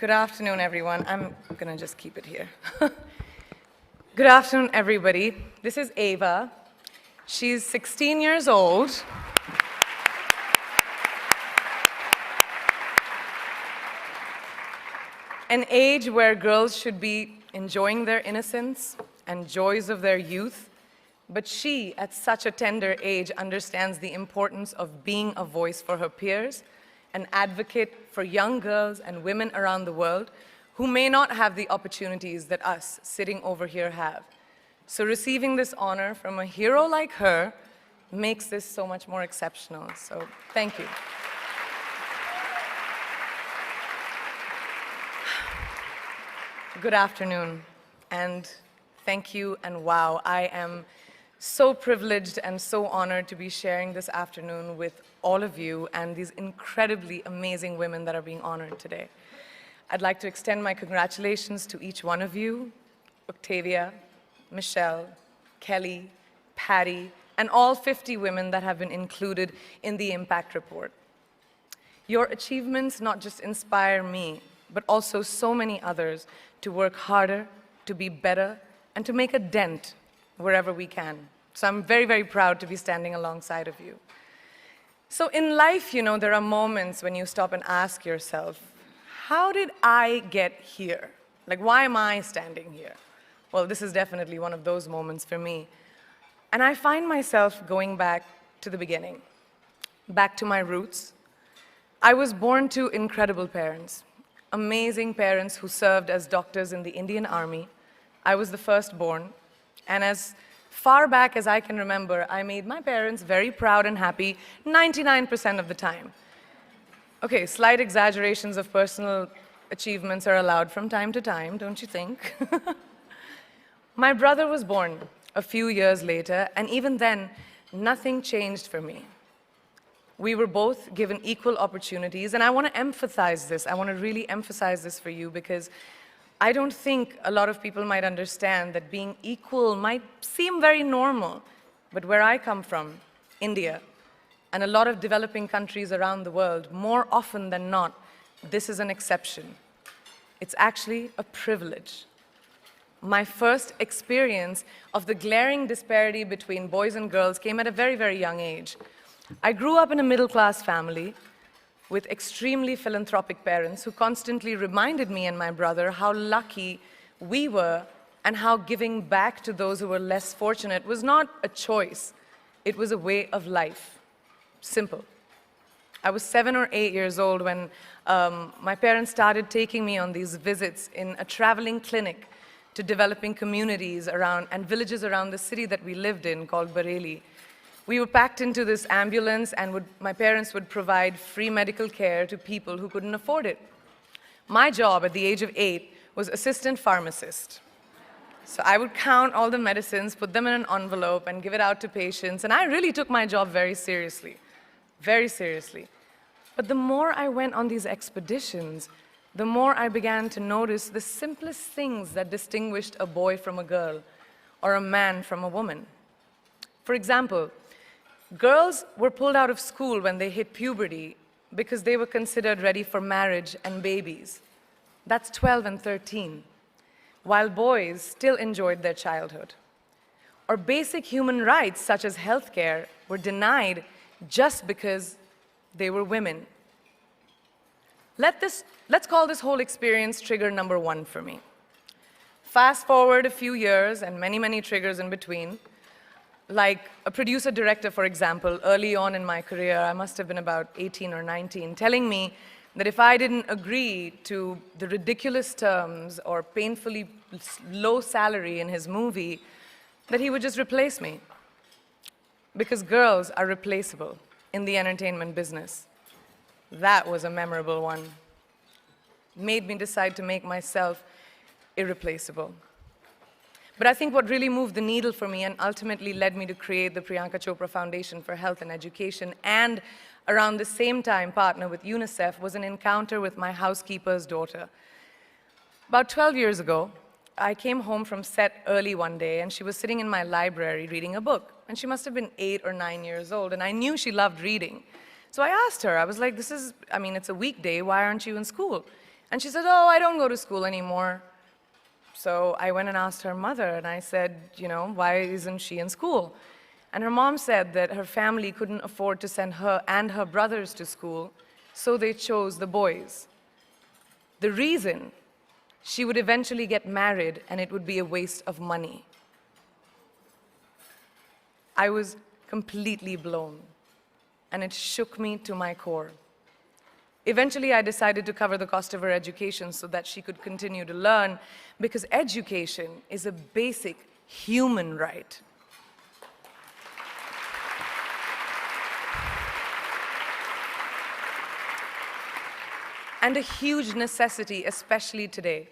Good afternoon, everyone. I'm gonna just keep it here. Good afternoon, everybody. This is Ava. She's 16 years old. An age where girls should be enjoying their innocence and joys of their youth. But she, at such a tender age, understands the importance of being a voice for her peers, an advocate for young girls and women around the world who may not have the opportunities that us sitting over here have. So receiving this honor from a hero like her makes this so much more exceptional. So thank you. Good afternoon, and thank you, and wow, I am so privileged and so honored to be sharing this afternoon with all of you and these incredibly amazing women that are being honored today. I'd like to extend my congratulations to each one of you, Octavia, Michelle, Kelly, Patty, and all 50 women that have been included in the Impact Report. Your achievements not just inspire me, but also so many others to work harder, to be better, and to make a dent wherever we can. So I'm very, very proud to be standing alongside of you. So in life, you know, there are moments when you stop and ask yourself, how did I get here? Like, why am I standing here? Well, this is definitely one of those moments for me. And I find myself going back to the beginning, back to my roots. I was born to incredible parents, amazing parents who served as doctors in the Indian Army. I was the firstborn, and as far back as I can remember, I made my parents very proud and happy 99% of the time. Okay, slight exaggerations of personal achievements are allowed from time to time, don't you think? My brother was born a few years later, and even then, nothing changed for me. We were both given equal opportunities, and I want to emphasize this. I want to really emphasize this for you because I don't think a lot of people might understand that being equal might seem very normal, but where I come from, India, and a lot of developing countries around the world, more often than not, this is an exception. It's actually a privilege. My first experience of the glaring disparity between boys and girls came at a very, very young age. I grew up in a middle-class family with extremely philanthropic parents who constantly reminded me and my brother how lucky we were and how giving back to those who were less fortunate was not a choice, it was a way of life. Simple. I was 7 or 8 years old when my parents started taking me on these visits in a traveling clinic to developing communities around and villages around the city that we lived in called Bareilly. We were packed into this ambulance, and my parents would provide free medical care to people who couldn't afford it. My job at the age of 8 was assistant pharmacist. So I would count all the medicines, put them in an envelope, and give it out to patients, and I really took my job very seriously, very seriously. But the more I went on these expeditions, the more I began to notice the simplest things that distinguished a boy from a girl, or a man from a woman. For example, girls were pulled out of school when they hit puberty because they were considered ready for marriage and babies. That's 12 and 13, while boys still enjoyed their childhood. Or basic human rights, such as healthcare, were denied just because they were women. Let's call this whole experience trigger number 1 for me. Fast forward a few years and many, many triggers in between. Like a producer-director, for example, early on in my career, I must have been about 18 or 19, telling me that if I didn't agree to the ridiculous terms or painfully low salary in his movie, that he would just replace me. Because girls are replaceable in the entertainment business. That was a memorable one. Made me decide to make myself irreplaceable. But I think what really moved the needle for me and ultimately led me to create the Priyanka Chopra Foundation for Health and Education, and around the same time partner with UNICEF, was an encounter with my housekeeper's daughter. About 12 years ago, I came home from set early one day, and she was sitting in my library reading a book. And she must have been 8 or 9 years old, and I knew she loved reading. So I asked her, I was like, it's a weekday, why aren't you in school? And she said, oh, I don't go to school anymore. So I went and asked her mother, and I said, why isn't she in school? And her mom said that her family couldn't afford to send her and her brothers to school, so they chose the boys. The reason, she would eventually get married and it would be a waste of money. I was completely blown, and it shook me to my core. Eventually, I decided to cover the cost of her education so that she could continue to learn, because education is a basic human right. And a huge necessity, especially today.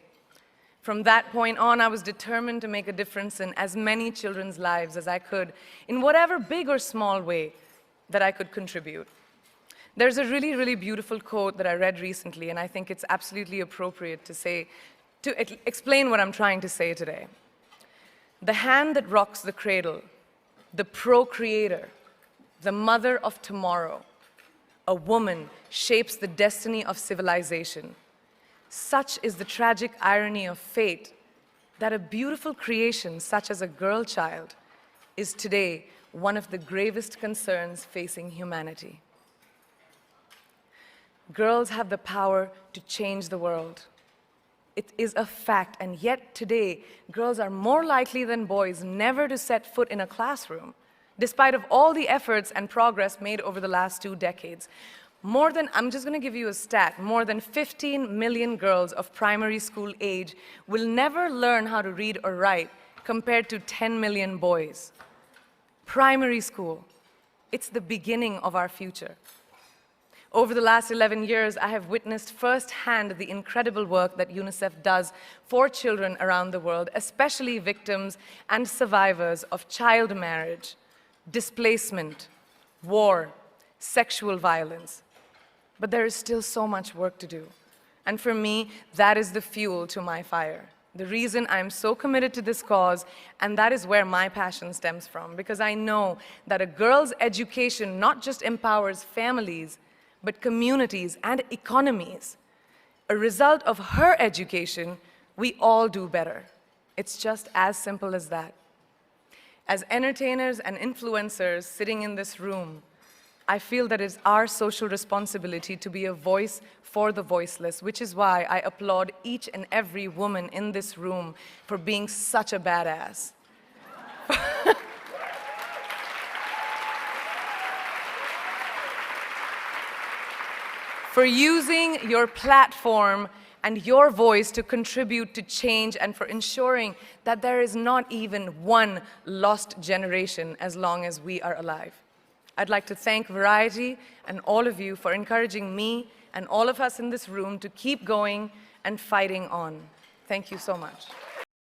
From that point on, I was determined to make a difference in as many children's lives as I could, in whatever big or small way that I could contribute. There's a really, really beautiful quote that I read recently, and I think it's absolutely appropriate to explain what I'm trying to say today. The hand that rocks the cradle, the procreator, the mother of tomorrow, a woman shapes the destiny of civilization. Such is the tragic irony of fate that a beautiful creation such as a girl child is today one of the gravest concerns facing humanity. Girls have the power to change the world. It is a fact, and yet today, girls are more likely than boys never to set foot in a classroom, despite of all the efforts and progress made over the last 2 decades. I'm just going to give you a stat, more than 15 million girls of primary school age will never learn how to read or write, compared to 10 million boys. Primary school, it's the beginning of our future. Over the last 11 years, I have witnessed firsthand the incredible work that UNICEF does for children around the world, especially victims and survivors of child marriage, displacement, war, sexual violence. But there is still so much work to do. And for me, that is the fuel to my fire. The reason I'm so committed to this cause, and that is where my passion stems from, because I know that a girl's education not just empowers families, but communities and economies. A result of her education, we all do better. It's just as simple as that. As entertainers and influencers sitting in this room, I feel that it's our social responsibility to be a voice for the voiceless, which is why I applaud each and every woman in this room for being such a badass. For using your platform and your voice to contribute to change, and for ensuring that there is not even one lost generation as long as we are alive. I'd like to thank Variety and all of you for encouraging me and all of us in this room to keep going and fighting on. Thank you so much.